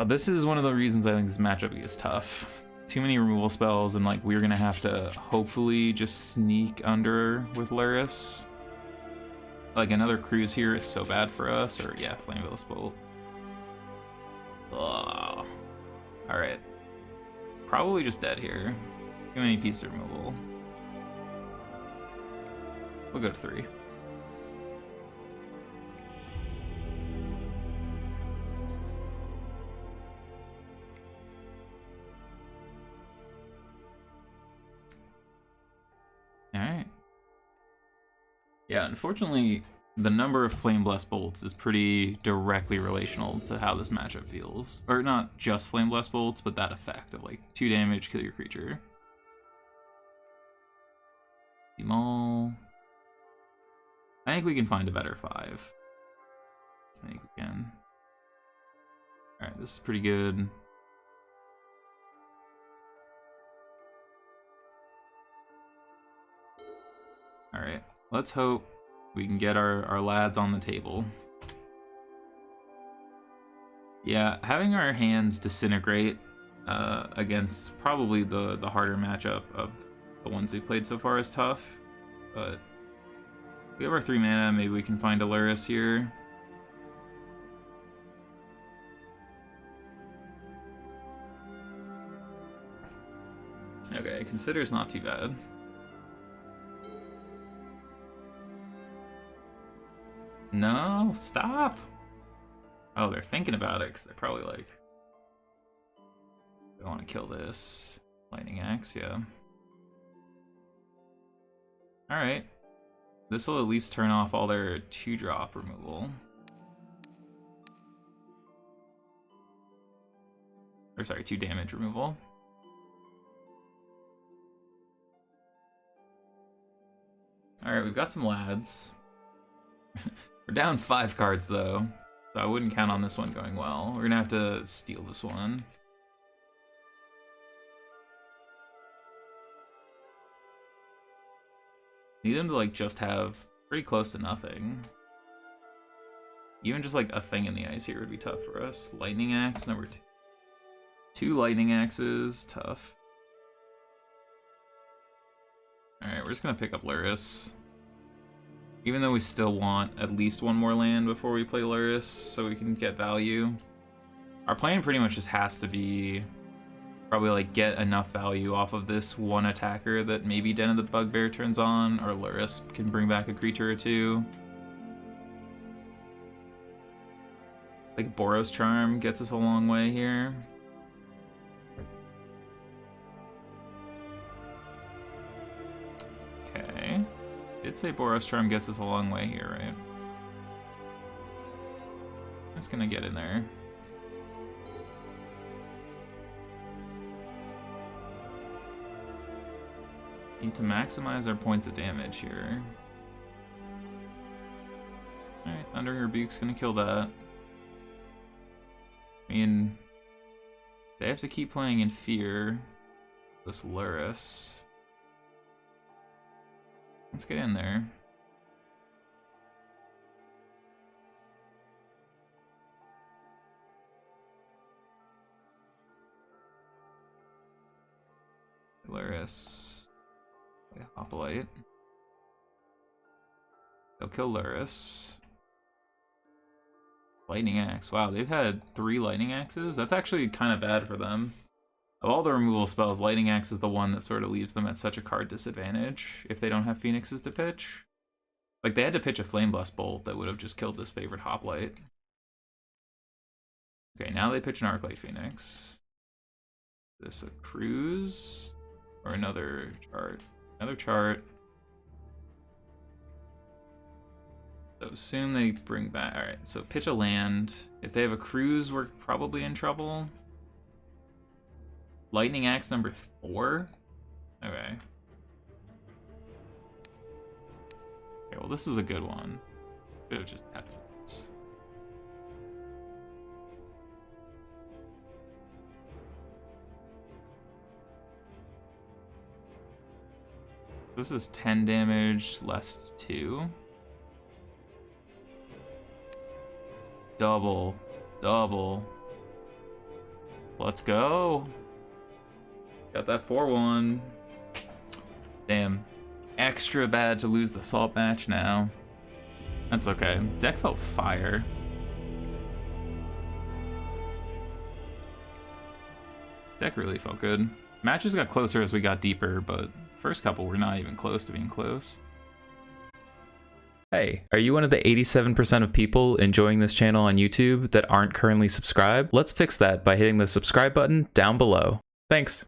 This is one of the reasons I think this matchup is tough. Too many removal spells, and like we're gonna have to hopefully just sneak under with Lurrus. Like another cruise here is so bad for us, or yeah, Flameless Bolt. All right, probably just dead here. Too many pieces of removal. We'll go to 3. Alright. Yeah, unfortunately, the number of Flame Blessed Bolts is pretty directly relational to how this matchup feels. Or not just Flame Blessed Bolts, but that effect of like 2 damage, kill your creature. Maul. I think we can find a better 5. I think we can. Alright, this is pretty good. Alright, let's hope we can get our lads on the table. Yeah, having our hands disintegrate against probably the harder matchup of the ones we played so far is tough, but we have our 3 mana, maybe we can find a Lurrus here. Okay, Consider's not too bad. No, stop! Oh, they're thinking about it, because they're probably like, I want to kill this. Lightning Axe, yeah. Alright. This will at least turn off all their 2-drop removal. Or sorry, 2 damage removal. Alright, we've got some lads. We're down 5 cards though, so I wouldn't count on this one going well. We're gonna have to steal this one. Need them to like just have pretty close to nothing. Even just like a thing in the ice here would be tough for us. Lightning Axe, number 2. 2 Lightning Axes, tough. Alright, we're just gonna pick up Lurrus. Even though we still want at least 1 more land before we play Lurrus, so we can get value. Our plan pretty much just has to be probably like get enough value off of this one attacker that maybe Den of the Bugbear turns on, or Lurrus can bring back a creature or 2. Like Boros Charm gets us a long way here. Okay. Did say Boros Charm gets us a long way here, right? I'm just gonna get in there. Need to maximize our points of damage here. Alright, Thunder Rebuke's gonna kill that. I mean, they have to keep playing in fear. This Lurrus. Let's get in there. Lurrus. Okay, Hoplite. They'll kill Lurrus. Lightning Axe. Wow, they've had 3 Lightning Axes? That's actually kind of bad for them. Of all the removal spells, Lightning Axe is the one that sort of leaves them at such a card disadvantage if they don't have Phoenixes to pitch. Like, they had to pitch a Flame Blessed Bolt that would have just killed this favorite Hoplite. Okay, now they pitch an Arclight Phoenix. Is this a cruise? Or another chart? Another chart. So assume they bring back... Alright, so pitch a land. If they have a cruise, we're probably in trouble. Lightning Axe number 4? Okay. Okay, well this is a good one. Could have just had this. This is 10 damage, less 2. Double. Double. Let's go. Got that 4-1. Damn. Extra bad to lose the salt match now. That's okay. Deck felt fire. Deck really felt good. Matches got closer as we got deeper, but first couple were not even close to being close. Hey, are you one of the 87% of people enjoying this channel on YouTube that aren't currently subscribed? Let's fix that by hitting the subscribe button down below. Thanks.